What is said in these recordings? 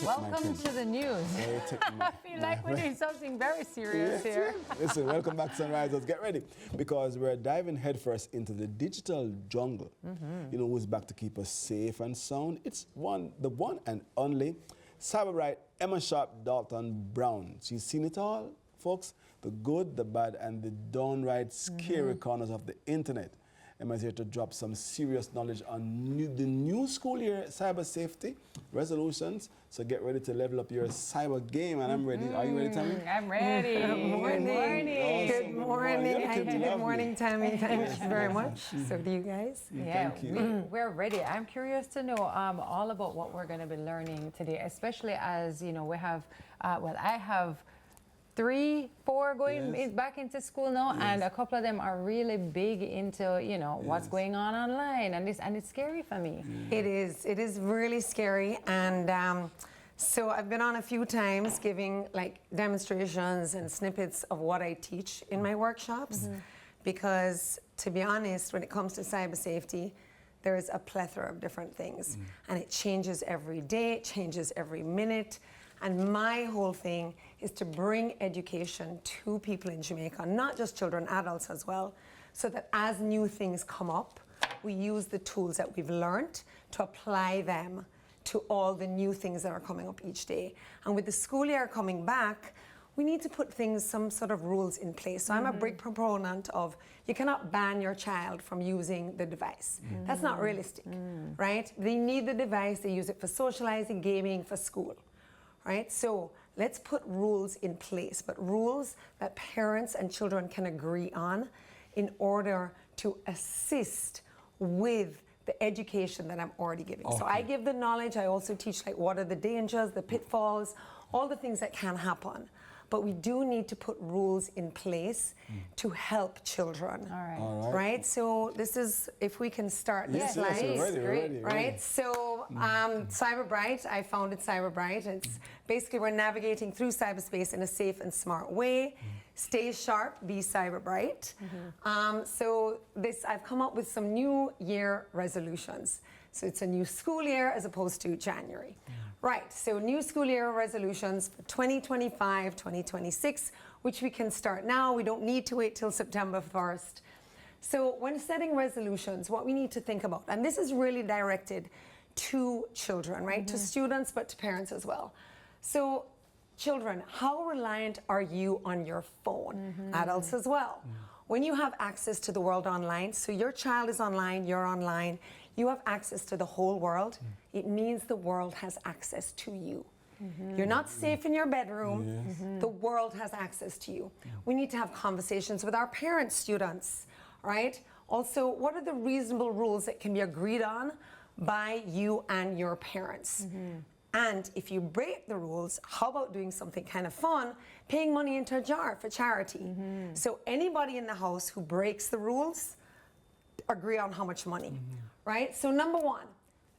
Welcome to the news. I feel like we're doing something very serious here. Listen, welcome back, Sunrisers. Get ready, because we're diving headfirst into the digital jungle. You know who's back to keep us safe and sound? It's the one and only cyberbright Emma Sharp Dalton Brown. She's seen it all, folks. The good, the bad, and the downright scary corners of the internet. Emma's here to drop some serious knowledge on the new school year cyber safety resolutions. So get ready to level up your cyber game, and I'm ready. Are you ready, Tami? I'm ready. Good morning. Awesome. Good morning. Good Lovely. morning, Tami. Thank you very much. So do you guys? Yeah, Thank you. we're ready. I'm curious to know all about what we're going to be learning today, especially as, you know, we have, I have 3, 4 going back into school now, and a couple of them are really big into, you know, what's going on online, and it's scary for me. It is really scary, and so I've been on a few times giving like demonstrations and snippets of what I teach in my workshops, because to be honest, when it comes to cyber safety, there is a plethora of different things, and it changes every day, it changes every minute. And my whole thing is to bring education to people in Jamaica, not just children, adults as well, so that as new things come up, we use the tools that we've learned to apply them to all the new things that are coming up each day. And with the school year coming back, we need to put some sort of rules in place. So I'm a big proponent of, you cannot ban your child from using the device. That's not realistic, right? They need the device, they use it for socializing, gaming, for school. Right? So let's put rules in place, but rules that parents and children can agree on in order to assist with the education that I'm already giving. So I give the knowledge, I also teach like what are the dangers, the pitfalls, all the things that can happen. But we do need to put rules in place to help children. All right. Right? So this is, if we can start this slide. We're ready. Right? So CyberBright, I founded CyberBright. It's basically we're navigating through cyberspace in a safe and smart way. Stay sharp, be CyberBright. So I've come up with some new year resolutions. So it's a new school year as opposed to January. Right, so new school year resolutions for 2025, 2026, which we can start now. We don't need to wait till September 1st. So when setting resolutions, what we need to think about, and this is really directed to children, right? To students, but to parents as well. So children, how reliant are you on your phone? Adults as well. When you have access to the world online, so your child is online, you're online, you have access to the whole world, it means the world has access to you. You're not safe in your bedroom, the world has access to you. We need to have conversations with our parents, students, right? Also, what are the reasonable rules that can be agreed on by you and your parents? And if you break the rules, how about doing something kind of fun, paying money into a jar for charity? So anybody in the house who breaks the rules, agree on how much money, right? So number 1,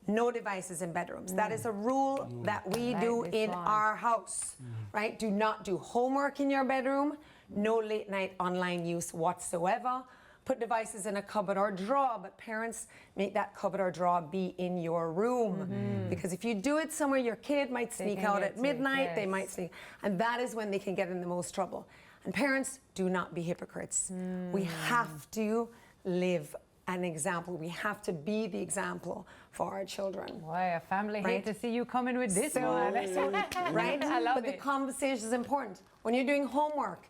no devices in bedrooms. That is a rule that we do in our house, right? Do not do homework in your bedroom, no late night online use whatsoever. Put devices in a cupboard or drawer, but parents, make that cupboard or drawer be in your room. Because if you do it somewhere, your kid might sneak out at midnight, they might sneak, and that is when they can get in the most trouble. And parents, do not be hypocrites. We have to live an example. We have to be the example for our children. Boy, a family hate to see you coming with this one. Right? I love but the conversation is important. When you're doing homework,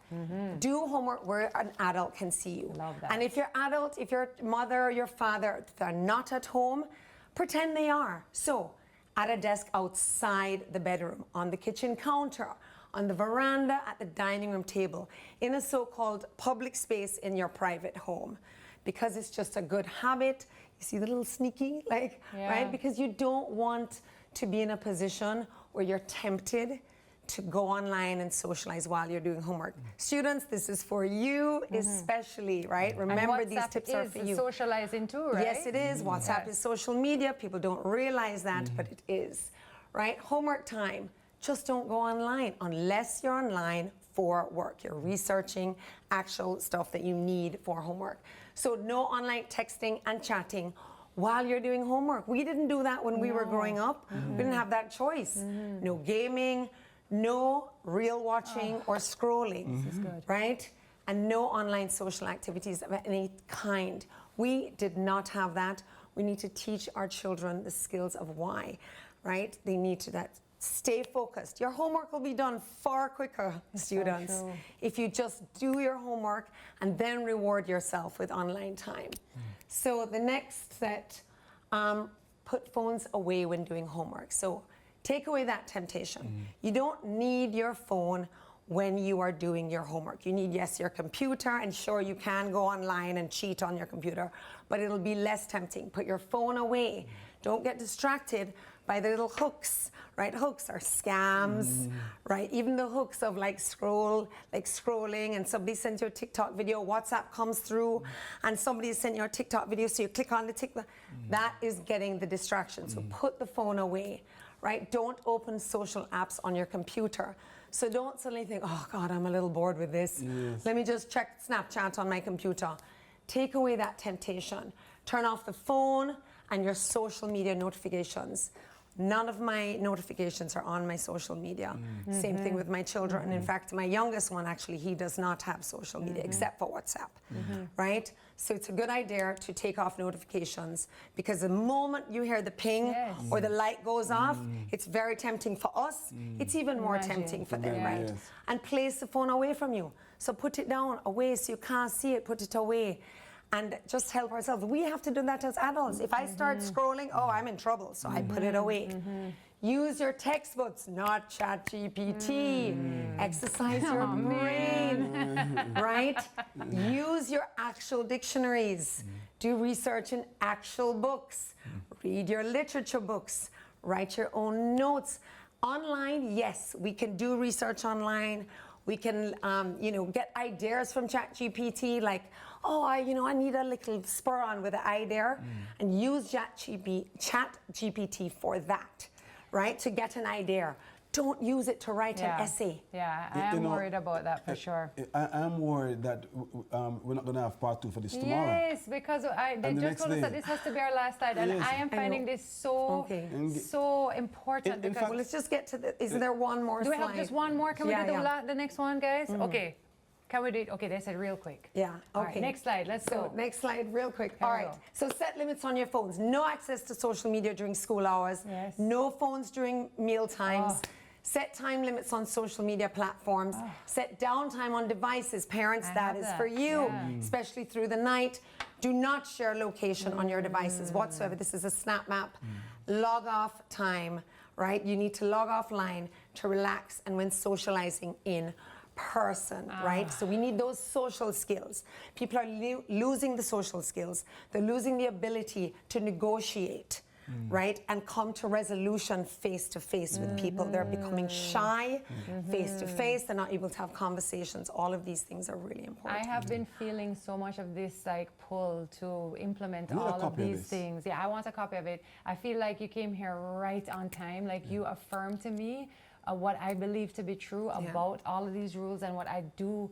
do homework where an adult can see you. Love that. And if your adult, if your mother or your father, if they're not at home, pretend they are. So, at a desk outside the bedroom, on the kitchen counter, on the veranda, at the dining room table, in a so-called public space in your private home. Because it's just a good habit. You see the little sneaky, right? Because you don't want to be in a position where you're tempted to go online and socialize while you're doing homework. Students, this is for you especially, right? Remember, these tips are for you. Socializing too, right? Yes, it is. WhatsApp is social media. People don't realize that, but it is, right? Homework time. Just don't go online unless you're online for work. You're researching actual stuff that you need for homework. So no online texting and chatting while you're doing homework. We didn't do that when we were growing up. We didn't have that choice. No gaming, no real watching or scrolling, This is good. right? And no online social activities of any kind. We did not have that. We need to teach our children the skills of why, right? They need to stay focused. Your homework will be done far quicker, students, true. if you just do your homework and then reward yourself with online time. So the next set, put phones away when doing homework. So take away that temptation. You don't need your phone when you are doing your homework. You need, yes, your computer, and sure, you can go online and cheat on your computer, but it'll be less tempting. Put your phone away. Don't get distracted by the little hooks, right? Hooks are scams, right? Even the hooks of scrolling, and somebody sends you a TikTok video, WhatsApp comes through, and somebody sent you a TikTok video, so you click on the TikTok. That is getting the distraction. So put the phone away, right? Don't open social apps on your computer. So don't suddenly think, oh God, I'm a little bored with this. Yes. Let me just check Snapchat on my computer. Take away that temptation. Turn off the phone and your social media notifications. None of my notifications are on my social media. Same thing with my children. In fact, my youngest one, actually, he does not have social media except for WhatsApp, right? So it's a good idea to take off notifications, because the moment you hear the ping Yes. or the light goes off, it's very tempting for us. It's even more Imagine. tempting for them, Yeah. right? Yes. And place the phone away from you. So put it down, away, so you can't see it, put it away. And just help ourselves. We have to do that as adults. If I start scrolling, oh, I'm in trouble, so I put it away. Use your textbooks, not ChatGPT. Exercise your brain, right? Use your actual dictionaries. Do research in actual books. Read your literature books. Write your own notes. Online, yes, we can do research online. We can, get ideas from ChatGPT, like, oh, I need a little spur on with an idea, and use ChatGPT for that, right? To get an idea. Don't use it to write an essay. Yeah, I am worried about that for sure. I'm worried that we're not going to have part 2 for this tomorrow. Yes, because they And the just next told us day. that this has to be our last slide, and Yes. I am I finding know. this so important. In Because fact- Well, let's just get to the, isn't there one more do we slide? have just one more? Can we Yeah, do yeah. the next one, guys? Okay. Can we do it? Okay, they said real quick. Yeah, All right, okay. next slide, let's So go. next slide, real quick. Here All we right. go. So set limits on your phones. No access to social media during school hours. Yes. No phones during meal times. Set time limits on social media platforms. Set downtime on devices. Parents, I that have is that, for you, yeah. especially through the night. Do not share location on your devices whatsoever. This is a snap map. Log off time, right? You need to log offline to relax and when socializing in person, right? So we need those social skills. People are losing the social skills. They're losing the ability to negotiate, right? And come to resolution face to face with people. They're becoming shy face to face. They're not able to have conversations. All of these things are really important. I have been feeling so much of this pull to implement You need a all of copy of these this. things. Yeah, I want a copy of it. I feel like you came here right on time. Like you affirmed to me what I believe to be true about all of these rules and what I do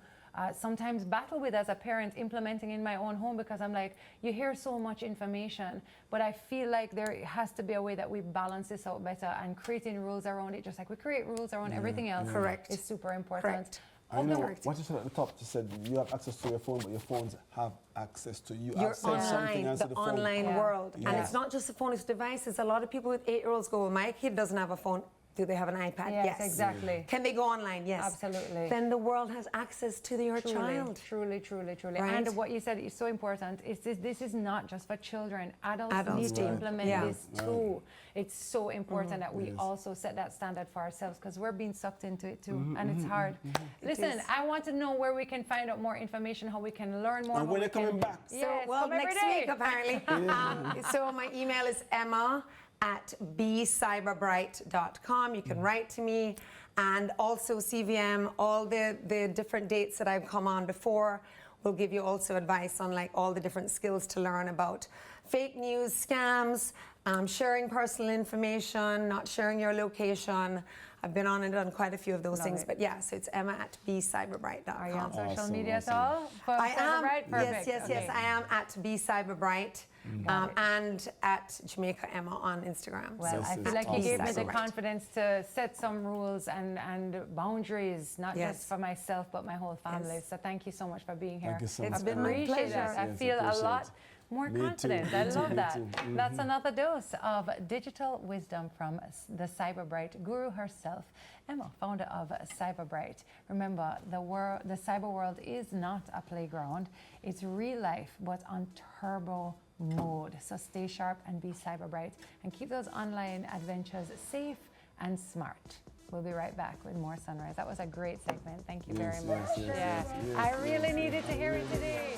sometimes battle with as a parent implementing in my own home, because I'm like, you hear so much information, but I feel like there has to be a way that we balance this out better, and creating rules around it, just like we create rules around everything else. Correct. Is super important. Correct. I know Correct. what you said at the top. You said you have access to your phone, but your phones have access to you. You're I've said something online, else the to the phone. online Yeah. world. And Yeah. it's not just the phone, it's devices. A lot of people with 8-year-olds go, well, my kid doesn't have a phone. Do they have an iPad? Yes, exactly. Can they go online? Yes. Absolutely. Then the world has access to your child. Truly. Right? And what you said is so important. Is this is not just for children. Adults Adults need to too. implement Yeah. this too. It's so important that we Yes. also set that standard for ourselves, because we're being sucked into it too, and it's hard. Listen, is. I want to know where we can find out more information, how we can learn more. And how when we they're coming can- back. So, Yes, well, come every next day. week, apparently. So my email is emma@bcyberbright.com. You can write to me. And also CVM, all the different dates that I've come on before will give you also advice on all the different skills to learn about fake news, scams, sharing personal information, not sharing your location. I've been on and done quite a few of those Love things. it. But yeah, so it's emma@bcyberbright.com. Are you on social Awesome, media awesome. at all? For I am. Cyberbright? Perfect. Yes, Okay. I am at bcyberbright and at Jamaica Emma on Instagram. Well, This I is feel like you awesome. gave me the Cyberbright. confidence to set some rules and boundaries, not Yes. just for myself, but my whole family. Yes. So thank you so much for being here. Thank you so It's much. been my Appreciate pleasure. that. I Yes, feel a appreciate lot it. more Me too, confident. me I too, love me that. too. That's another dose of digital wisdom from the Cyberbright guru herself, Emma, founder of Cyberbright. Remember, the cyber world is not a playground. It's real life, but on turbo mode. So stay sharp and be Cyberbright and keep those online adventures safe and smart. We'll be right back with more Sunrise. That was a great segment. Thank you very Yes, much. yes, yes, yes, I yes, really yes, needed to hear it today.